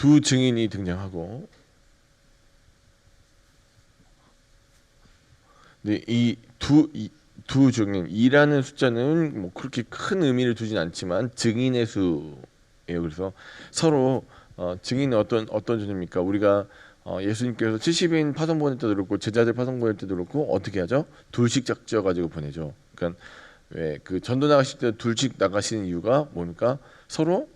두 증인이 등장하고, 근데 두 증인, 2라는 숫자는 뭐 그렇게 큰 의미를 두진 않지만 증인의 수예요. 그래서 서로 증인은 어떤 존재입니까? 우리가 예수님께서 70인 파송 보낼 때도 그렇고 제자들 파송 보낼 때도 그렇고 어떻게 하죠? 둘씩 짝지어 가지고 보내죠. 그러니까 왜 그 전도 나가실 때 둘씩 나가시는 이유가 뭡니까? 서로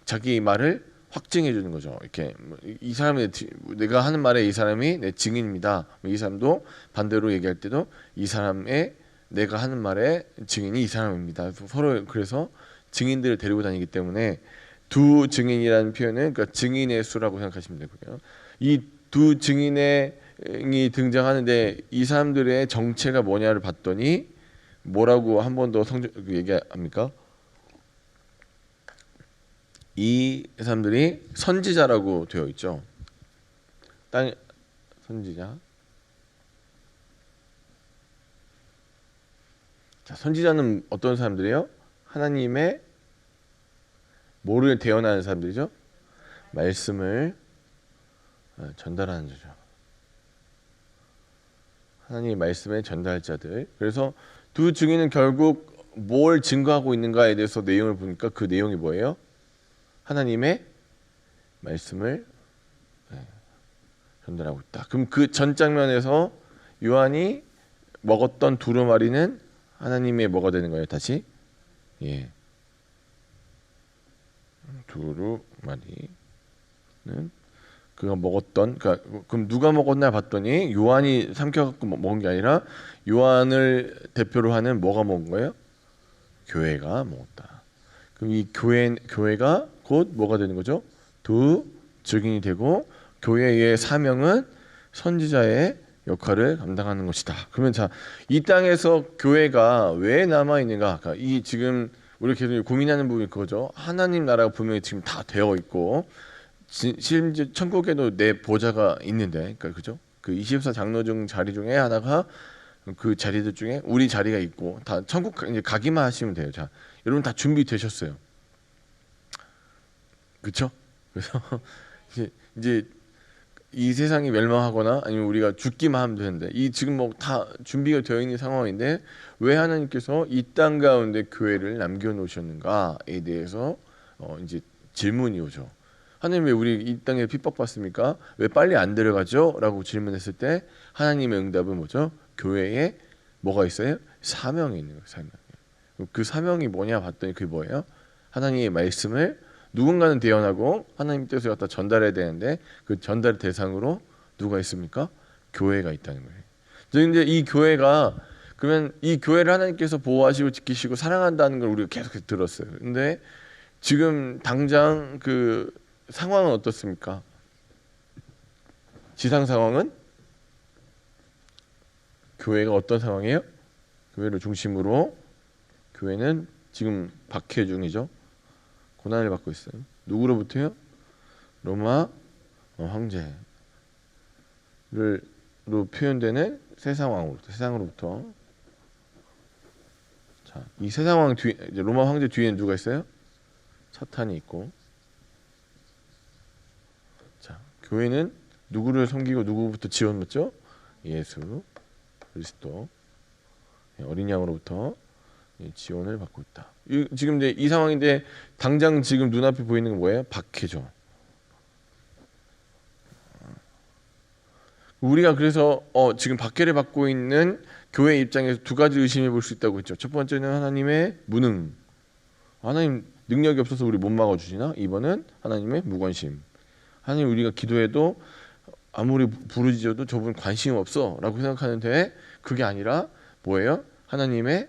자기 말을 확증해 주는 거죠. 이렇게 이 사람이 내가 하는 말에 이 사람이 내 증인입니다. 이 사람도 반대로 얘기할 때도 이 사람의 내가 하는 말에 증인이 이 사람입니다. 서로 그래서 증인들을 데리고 다니기 때문에 두 증인이라는 표현은 그러니까 증인의 수라고 생각하시면 되고요. 이 두 증인이 등장하는데 이 사람들의 정체가 뭐냐를 봤더니 뭐라고 한 번 더 얘기합니까? 이 사람들이 선지자라고 되어 있죠. 선지자. 자, 선지자는 어떤 사람들이에요? 하나님의 뭐를 대언하는 사람들이죠? 말씀을 전달하는 자죠. 하나님의 말씀의 전달자들. 그래서 두 증인은 결국 뭘 증거하고 있는가에 대해서 내용을 보니까 그 내용이 뭐예요? 하나님의 말씀을 전달하고 있다. 그럼 그 전 장면에서 요한이 먹었던 두루마리는 하나님의 뭐가 되는 거예요? 다시 두루마리는 그가 먹었던, 그러니까 그럼 누가 먹었나 봤더니 요한이 삼켜갖고 먹은 게 아니라 요한을 대표로 하는 뭐가 먹은 거예요? 교회가 먹었다. 그럼 이 교회가 곧 뭐가 되는 거죠? 두 증인이 되고 교회의 사명은 선지자의 역할을 감당하는 것이다. 그러면 자, 이 땅에서 교회가 왜 남아 있는가? 그러니까 이 지금 우리 계속 고민하는 부분이 그거죠. 하나님 나라가 분명히 지금 다 되어 있고 심지어 천국에도 내 보좌가 있는데, 그러니까 그죠? 그 24 장로 중 자리 중에 하나가 그 자리들 중에 우리 자리가 있고 다 천국 이제 가기만 하시면 돼요. 자, 여러분 다 준비되셨어요. 그렇죠? 그래서 이제 이 세상이 멸망하거나 아니면 우리가 죽기만 하면 되는데 이 지금 뭐 다 준비가 되어 있는 상황인데 왜 하나님께서 이 땅 가운데 교회를 남겨 놓으셨는가에 대해서 이제 질문이 오죠. 하나님 왜 우리 이 땅에 핍박받습니까? 왜 빨리 안 데려가죠? 라고 질문했을 때 하나님의 응답은 뭐죠? 교회에 뭐가 있어요? 사명이 있는 거예요. 사명. 그 사명이 뭐냐 봤더니 그게 뭐예요? 하나님의 말씀을 누군가는 대언하고 하나님 뜻을 갖다 전달해야 되는데 그 전달 대상으로 누가 있습니까? 교회가 있다는 거예요. 그런데 이 교회가 그러면 이 교회를 하나님께서 보호하시고 지키시고 사랑한다는 걸 우리가 계속 들었어요. 근데 지금 당장 그 상황은 어떻습니까? 지상 상황은 교회가 어떤 상황이에요? 교회를 중심으로 교회는 지금 박해 중이죠. 고난을 받고 있어요. 누구로부터요? 로마 황제로 표현되는 세상으로부터. 자, 이 세상 왕 뒤 이제 로마 황제 뒤에는 누가 있어요? 사탄이 있고. 자, 교회는 누구를 섬기고 누구부터 지원받죠? 예수 그리스도 어린 양으로부터 지원을 받고 있다. 지금 이제 이 상황인데 당장 지금 눈앞에 보이는 건 뭐예요? 박해죠. 우리가 그래서 지금 박해를 받고 있는 교회 입장에서 두 가지 의심해 볼 수 있다고 했죠. 첫 번째는 하나님의 무능. 하나님 능력이 없어서 우리 못 막아주시나? 2번은 하나님의 무관심. 하나님 우리가 기도해도 아무리 부르짖어도 저분 관심 없어 라고 생각하는데 그게 아니라 뭐예요? 하나님의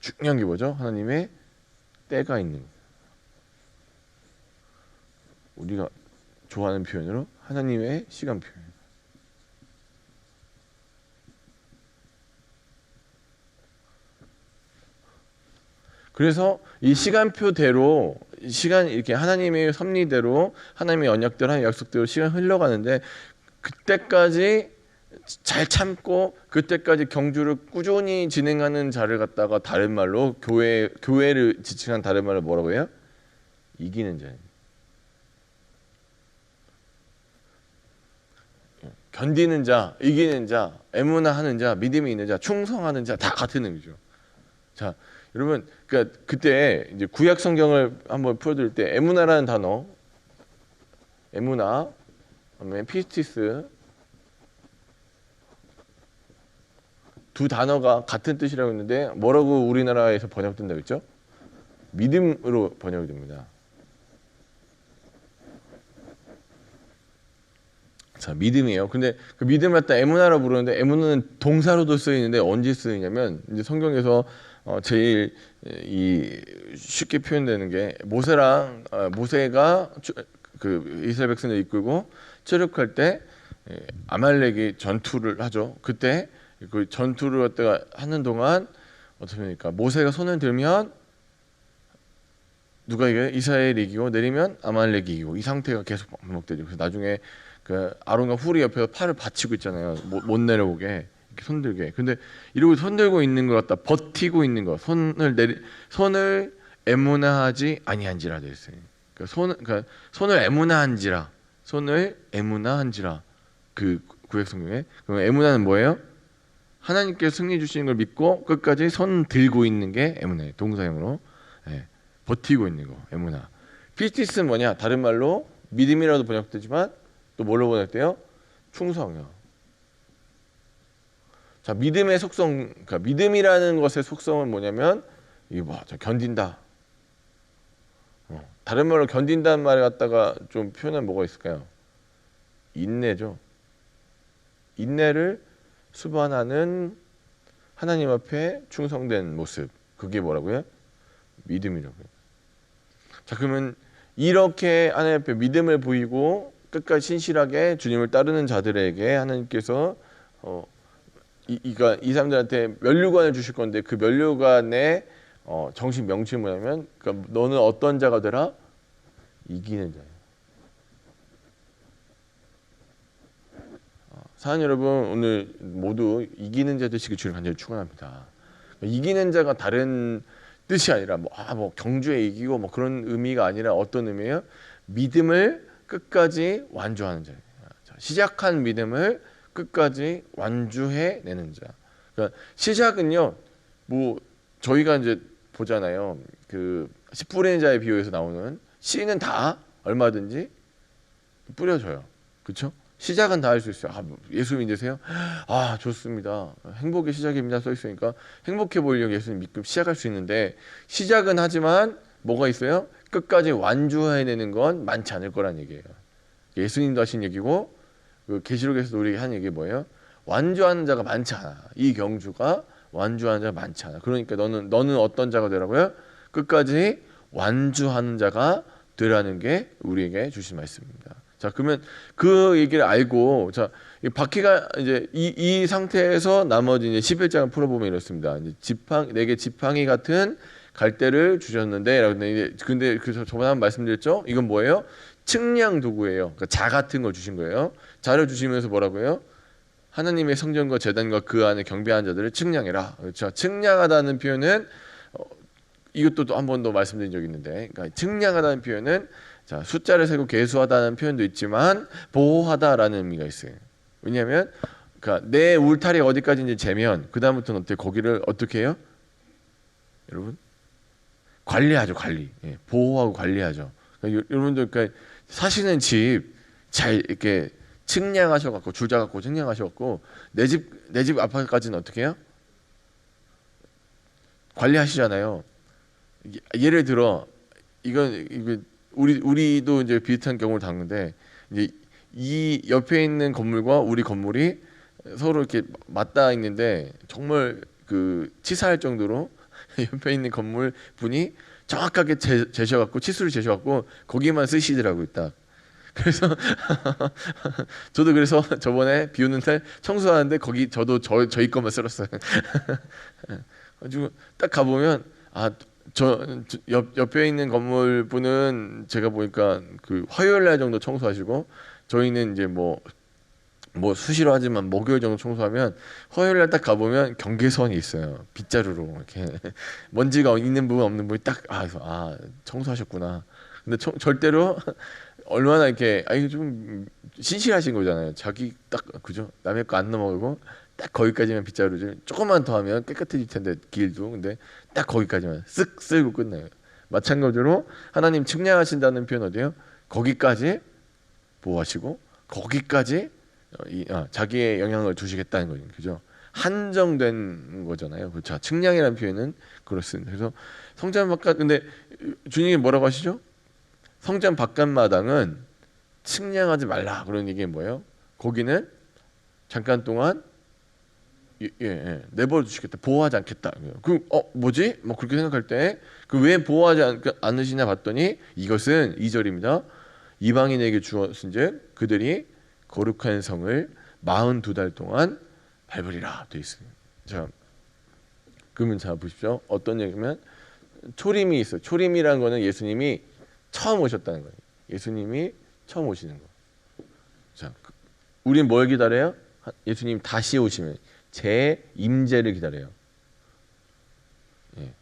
중요한 게 뭐죠? 하나님의 때가 있는, 우리가 좋아하는 표현으로 하나님의 시간 표현. 그래서 이 시간표대로 시간 이렇게 하나님의 섭리대로 하나님의 언약대로 하나님의 약속대로 시간 흘러가는데 그때까지 잘 참고 그때까지 경주를 꾸준히 진행하는 자를 갖다가 다른 말로 교회를 지칭한 다른 말로 뭐라고 해요? 이기는 자입니다. 견디는 자, 이기는 자, 에무나하는 자, 믿음이 있는 자, 충성하는 자 다 같은 의미죠. 자, 여러분, 그러니까 그때 이제 구약 성경을 한번 풀어드릴 때 에무나라는 단어, 에무나, 그다음에 피스티스 두 단어가 같은 뜻이라고 했는데 뭐라고 우리나라에서 번역된다고 했죠? 믿음으로 번역이 됩니다. 자, 믿음이에요. 근데 그 믿음을 갖다 에무나로 부르는데 에무나는 동사로도 쓰이는데 언제 쓰이냐면 이제 성경에서 제일 쉽게 표현되는 게 모세가 그 이스라엘 백성을 이끌고 출애굽할 때 아말렉이 전투를 하죠. 그때 그 전투를 갖다가 하는 동안 어떻게 됩니까? 모세가 손을 들면 누가 이겨요? 이스라엘이 이기고 내리면 아말렉이 이기고 이 상태가 계속 반복되죠. 그래서 나중에 그 아론과 훌이 옆에서 팔을 받치고 있잖아요. 못 내려오게 이렇게 손들게. 근데 이러고 손들고 있는 것 같다. 버티고 있는 거. 손을 에무나하지 아니한지라 되어 있어요. 그러니까 손을 에무나한지라. 손을 에무나한지라. 그 구약 성경에. 그럼 에무나는 뭐예요? 하나님께서 승리 주시는 걸 믿고 끝까지 손 들고 있는 게 에무나예요. 동사형으로. 네. 버티고 있는 거. 에무나. 피스티스는 뭐냐? 다른 말로 믿음이라도 번역되지만 또 뭘로 번역돼요? 충성이요. 자, 믿음의 속성, 그러니까 믿음이라는 것의 속성은 뭐냐면 이게 견딘다. 다른 말로 견딘다는 말을 갖다가 좀 표현하면 뭐가 있을까요? 인내죠. 인내를 수반하는 하나님 앞에 충성된 모습. 그게 뭐라고요? 믿음이라고요. 자, 그러면 이렇게 하나님 앞에 믿음을 보이고 끝까지 신실하게 주님을 따르는 자들에게 하나님께서 이 사람들한테 면류관을 주실 건데 그 면류관의 정식 명칭이 뭐냐면 그러니까 너는 어떤 자가 되라? 이기는 자예요. 사랑하는 여러분, 오늘 모두 이기는 자 되시길 주님 간절히 축원합니다. 이기는 자가 다른 뜻이 아니라 뭐 경주에 이기고 뭐 그런 의미가 아니라 어떤 의미예요? 믿음을 끝까지 완주하는 자예요. 시작한 믿음을 끝까지 완주해내는 자. 그러니까 시작은요, 뭐 저희가 이제 보잖아요. 그 씨 뿌리는 자의 비유에서 나오는 씨는 다 얼마든지 뿌려져요. 그렇죠? 시작은 다 할 수 있어요. 예수 믿으세요? 좋습니다. 행복의 시작입니다. 써 있으니까 행복해 보이려고 예수님 믿고 시작할 수 있는데 시작은 하지만 뭐가 있어요? 끝까지 완주해내는 건 많지 않을 거란 얘기예요. 예수님도 하신 얘기고 그 계시록에서도 우리에게 한 얘기 뭐예요? 완주하는 자가 많지 않아. 이 경주가 완주하는 자가 많지 않아. 그러니까 너는 어떤 자가 되라고요? 끝까지 완주하는 자가 되라는 게 우리에게 주신 말씀입니다. 자, 그러면 그 얘기를 알고 자, 바퀴가 이제 이 상태에서 나머지 이제 11장을 풀어보면 이렇습니다. 이제 내게 지팡이 같은 갈대를 주셨는데, 근데 저번에 한번 말씀드렸죠? 이건 뭐예요? 측량 도구예요. 그러니까 자 같은 걸 주신 거예요. 자를 주시면서 뭐라고요? 하나님의 성전과 제단과 그 안에 경배하는 자들을 측량해라. 그렇죠? 측량하다는 표현은 이것도 또 한 번 더 말씀드린 적이 있는데, 그러니까 측량하다는 표현은 자, 숫자를 세고 계수하다는 표현도 있지만 보호하다라는 의미가 있어요. 왜냐하면 그러니까 내 울타리 어디까지인지 재면 그 다음부터는 어떻게 거기를 어떻게 해요? 여러분 관리하죠, 관리. 예, 보호하고 관리하죠. 그러니까 여러분들 그러니까 사시는 집 잘 이렇게 측량하셔갖고 줄자 갖고 측량하셔갖고 내 집 아파트까지는 어떻게 해요? 관리하시잖아요. 예를 들어 이건 우리도 이제 비슷한 경우를 당하는데 이제 이 옆에 있는 건물과 우리 건물이 서로 이렇게 맞닿아 있는데 정말 그 치사할 정도로 옆에 있는 건물 분이 정확하게 재셔갖고 치수를 재셔갖고 거기만 쓰시더라고요. 딱. 그래서 저도 그래서 저번에 비 오는 날 청소하는데 거기 저도 저희 것만 쓸었어요. 가지고 딱 가보면 옆에 있는 건물 분은 제가 보니까 그 화요일 날 정도 청소하시고 저희는 이제 뭐 수시로 하지만 목요일 정도 청소하면 화요일 날 딱 가보면 경계선이 있어요. 빗자루로 이렇게 먼지가 있는 부분 없는 부분이 딱 청소하셨구나. 근데 절대로 얼마나 이렇게 좀 신실하신 거잖아요. 자기 딱 그죠? 남의 거 안 넘어가고 딱 거기까지만 빗자루질 조금만 더 하면 깨끗해질 텐데 길도 근데 딱 거기까지만 쓱 쓸고 끝나요. 마찬가지로 하나님 측량하신다는 표현 어디요? 거기까지 보호하시고 거기까지 자기의 영향을 두시겠다는 거죠. 그죠? 한정된 거잖아요. 그렇죠. 측량이라는 표현은 그렇습니다. 그래서 성전 바깥 근데 주님이 뭐라고 하시죠? 성전 바깥마당은 측량하지 말라 그런 얘기 뭐예요? 거기는 잠깐 동안 내버려 두시겠다. 보호하지 않겠다. 그 뭐지? 뭐 그렇게 생각할 때 그 왜 보호하지 않으시냐 봤더니 이것은 2절입니다. 이방인에게 주었은즉 그들이 거룩한 성을 42달 동안 밟으리라 되어 있습니다. 자, 그러면 자 보십시오. 어떤 얘기면 초림이 있어요. 초림이라는 거는 예수님이 처음 오셨다는 거예요. 예수님이 처음 오시는 거. 자, 우리는 뭘 기다려요? 예수님 다시 오시면 제 임재를 기다려요. 예.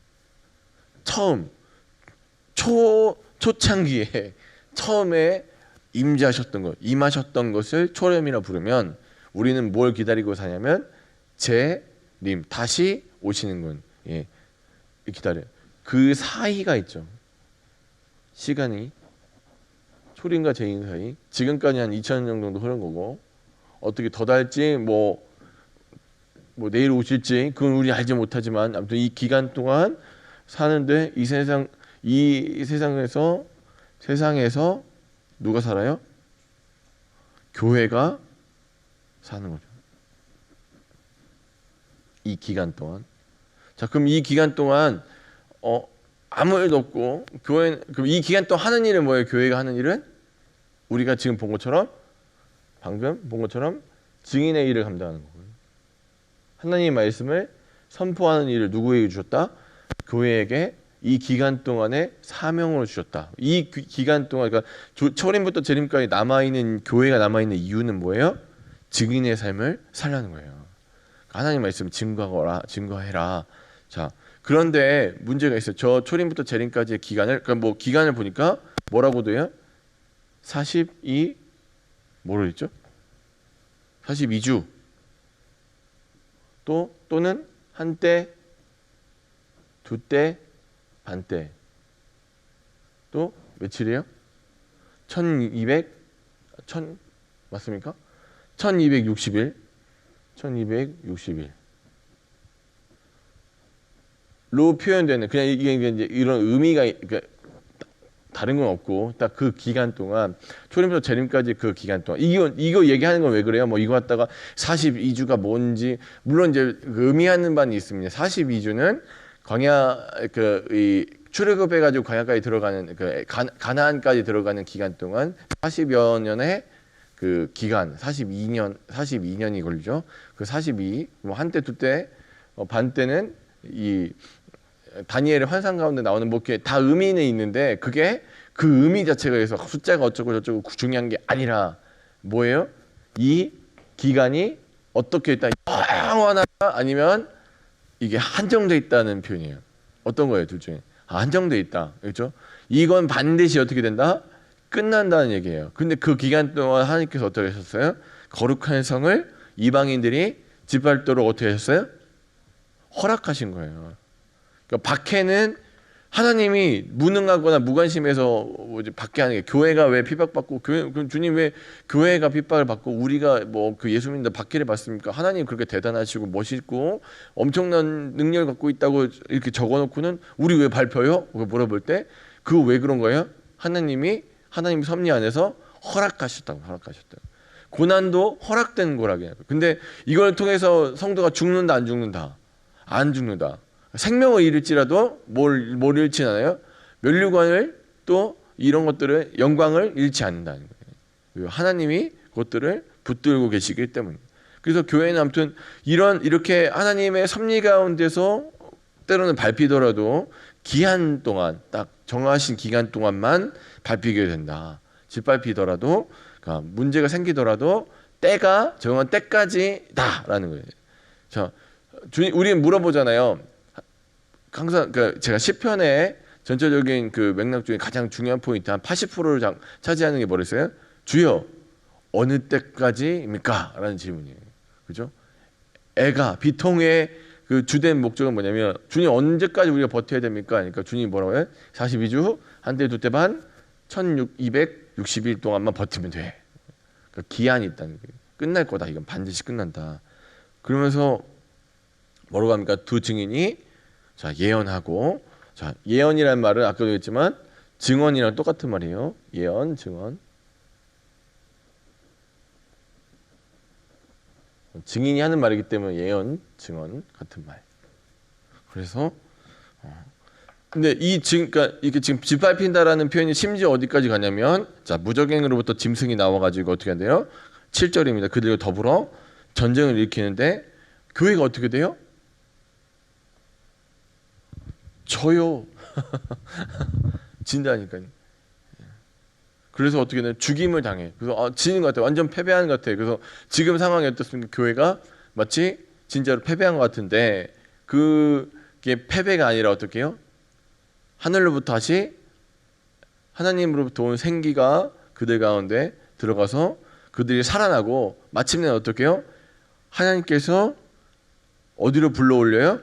처음 초창기에 처음에 임재하셨던 것, 임하셨던 것을 초림이라 부르면 우리는 뭘 기다리고 사냐면 재림 다시 오시는 건 기다려요. 그 사이가 있죠. 시간이 초림과 재림 사이 지금까지 한 2000년 정도 흐른 거고 어떻게 더 달지 뭐 내일 오실지 그건 우리 알지 못하지만 아무튼 이 기간 동안 사는데 이 세상에서 누가 살아요? 교회가 사는 거죠. 이 기간 동안. 자, 그럼 이 기간 동안 아무 일도 없고 그럼 이 기간 동안 하는 일은 뭐예요? 교회가 하는 일은 우리가 지금 본 것처럼 방금 본 것처럼 증인의 일을 감당하는 거예요. 하나님의 말씀을 선포하는 일을 누구에게 주셨다? 교회에게 이 기간 동안에 사명으로 주셨다. 이 기간 동안 그러니까 초림부터 재림까지 남아있는 교회가 남아있는 이유는 뭐예요? 증인의 삶을 살라는 거예요. 하나님 말씀 증거해라. 자, 그런데 문제가 있어요. 저 초림부터 재림까지의 기간을 그러니까 기간을 보니까 뭐라고 돼요? 42 뭐로 했죠? 42주 또는 한때 두때 반때 또 며칠이에요? 1200 맞습니까? 1260일 1260일로 표현되는 그냥 이게 이제 이런 의미가 그러니까 다른 건 없고 딱 그 기간 동안 초림부터 재림까지 그 기간 동안 이거 얘기하는 건 왜 그래요? 뭐 이거 갖다가 42주가 뭔지 물론 이제 의미하는 바는 있습니다. 42주는 광야 이 출애굽해 가지고 광야까지 들어가는 가나안까지 들어가는 기간 동안 40여 년의 그 기간 42년이 걸리죠. 그 42 뭐 한때 두때 반때는 이 다니엘의 환상 가운데 나오는 뭐 이렇게 다 의미는 있는데 그게 그 의미 자체가 해서 숫자가 어쩌고 저쩌고 중요한 게 아니라 뭐예요? 이 기간이 어떻게 있다 영원하다 아니면 이게 한정돼 있다는 표현이에요. 어떤 거예요? 둘 중에 한정돼 있다. 그렇죠? 이건 반드시 어떻게 된다? 끝난다는 얘기예요. 근데 그 기간 동안 하나님께서 어떻게 하셨어요? 거룩한 성을 이방인들이 짓밟도록 어떻게 하셨어요? 허락하신 거예요. 그러니까 박해는 하나님이 무능하거나 무관심해서 박해하는 게 교회가 왜 핍박받고 그럼 주님 왜 교회가 핍박을 받고 우리가 뭐 그 예수 믿는다 박해를 받습니까? 하나님 그렇게 대단하시고 멋있고 엄청난 능력을 갖고 있다고 이렇게 적어놓고는 우리 왜 밟혀요? 물어볼 때 그거 왜 그런 거예요? 하나님 섭리 안에서 허락하셨다고. 고난도 허락된 거라고요. 근데 이걸 통해서 성도가 죽는다 안 죽는다? 안 죽는다. 생명을 잃을지라도 뭘 잃지 않아요? 면류관을 또 이런 것들을 영광을 잃지 않는다는 거예요. 하나님이 그것들을 붙들고 계시기 때문에. 그래서 교회는 아무튼 이렇게 하나님의 섭리 가운데서 때로는 밟히더라도 기한 동안 딱 정하신 기간 동안만 밟히게 된다. 짓밟히더라도 그러니까 문제가 생기더라도 때가 정한 때까지다라는 거예요. 자, 우리는 물어보잖아요. 항상 제가 시편의 전체적인 그 맥락 중에 가장 중요한 포인트 한 80%를 차지하는 게 뭐랬어요? 주여 어느 때까지입니까? 라는 질문이에요. 그죠? 애가 비통의 그 주된 목적은 뭐냐면 주님 언제까지 우리가 버텨야 됩니까? 그러니까 주님이 뭐라고 해요? 42주 한 때 두 때 반 1260일 동안만 버티면 돼. 그러니까 기한이 있다는 거예요. 끝날 거다. 이건 반드시 끝난다. 그러면서 뭐라고 합니까? 두 증인이 자 예언하고, 자 예언이라는 말은 아까도 했지만 증언이랑 똑같은 말이에요. 예언, 증언. 증인이 하는 말이기 때문에 예언, 증언 같은 말. 그래서 근데 그러니까 이게 지금 짓밟힌다라는 표현이 심지어 어디까지 가냐면, 자 무적행으로부터 짐승이 나와가지고 어떻게 한대요? 7절입니다. 그들과 더불어 전쟁을 일으키는데 교회가 어떻게 돼요? 져요. 진다니까요. 그래서 어떻게 되냐? 죽임을 당해. 그래서 지는 것 같아. 완전 패배하는 것 같아. 그래서 지금 상황이 어떻습니까? 교회가 마치 진짜로 패배한 것 같은데 그게 패배가 아니라 어떻게 해요? 하늘로부터 다시 하나님으로부터 온 생기가 그들 가운데 들어가서 그들이 살아나고 마침내 어떻게 해요? 하나님께서 어디로 불러올려요?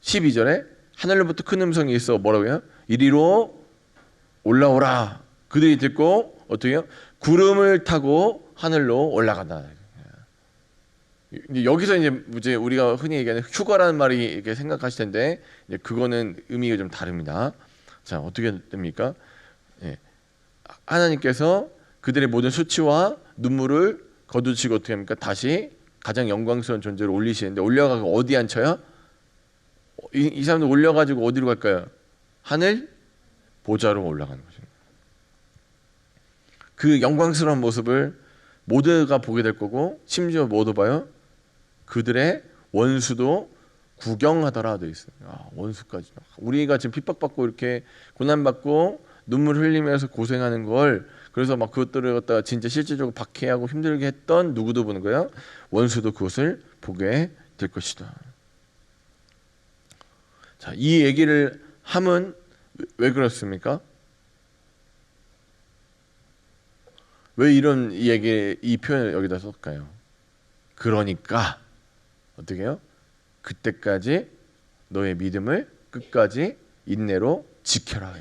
12절에 하늘로부터 큰 음성이 있어 뭐라고 해요? 이리로 올라오라. 그들이 듣고 어떻게 해요? 구름을 타고 하늘로 올라간다. 여기서 이제 우리가 흔히 얘기하는 휴가라는 말이 이렇게 생각하실 텐데 이제 그거는 의미가 좀 다릅니다. 자 어떻게 됩니까? 예. 하나님께서 그들의 모든 수치와 눈물을 거두시고 어떻게 합니까? 다시 가장 영광스러운 존재로 올리시는데 올려가고 어디 앉혀요? 이 사람들 올려가지고 어디로 갈까요? 하늘 보좌로 올라가는 거죠. 그 영광스러운 모습을 모두가 보게 될 거고 심지어 뭐도 봐요? 그들의 원수도 구경하더라 되어 있어요. 원수까지. 우리가 지금 핍박받고 이렇게 고난받고 눈물 흘리면서 고생하는 걸 그래서 막 그것들을 갖다가 진짜 실질적으로 박해하고 힘들게 했던 누구도 보는 거예요. 원수도 그것을 보게 될 것이다. 자, 이 얘기를 함은 왜 그렇습니까? 왜 이런 이 표현을 여기다 썼을까요? 그러니까 어떻게 해요? 그때까지 너의 믿음을 끝까지 인내로 지켜라.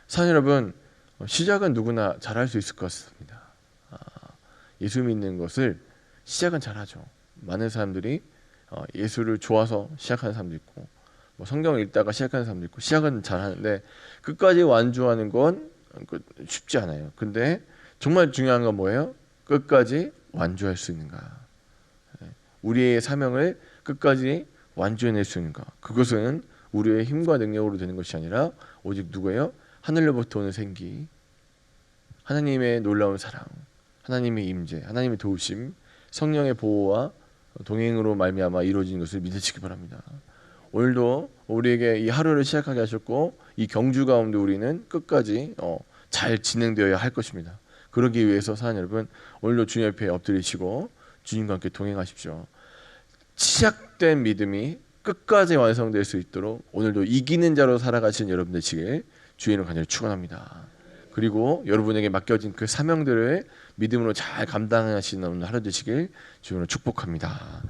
사랑 여러분, 시작은 누구나 잘할 수 있을 것 같습니다. 예수 믿는 것을 시작은 잘하죠. 많은 사람들이 예수를 좋아서 시작하는 사람도 있고 뭐 성경을 읽다가 시작하는 사람도 있고 시작은 잘하는데 끝까지 완주하는 건 쉽지 않아요. 근데 정말 중요한 건 뭐예요? 끝까지 완주할 수 있는가? 우리의 사명을 끝까지 완주해낼 수 있는가? 그것은 우리의 힘과 능력으로 되는 것이 아니라 오직 누구예요? 하늘로부터 오는 생기, 하나님의 놀라운 사랑, 하나님의 임재, 하나님의 도우심, 성령의 보호와 동행으로 말미암아 이루어진 것을 믿으시기 바랍니다. 오늘도 우리에게 이 하루를 시작하게 하셨고 이 경주 가운데 우리는 끝까지 잘 진행되어야 할 것입니다. 그러기 위해서 사랑하는 여러분, 오늘도 주님 옆에 엎드리시고 주님과 함께 동행하십시오. 시작된 믿음이 끝까지 완성될 수 있도록 오늘도 이기는 자로 살아가시는 여러분 되시길 주의로 간절히 축원합니다. 그리고 여러분에게 맡겨진 그 사명들을 믿음으로 잘 감당하시는 오늘 하루 되시길 주님으로 축복합니다.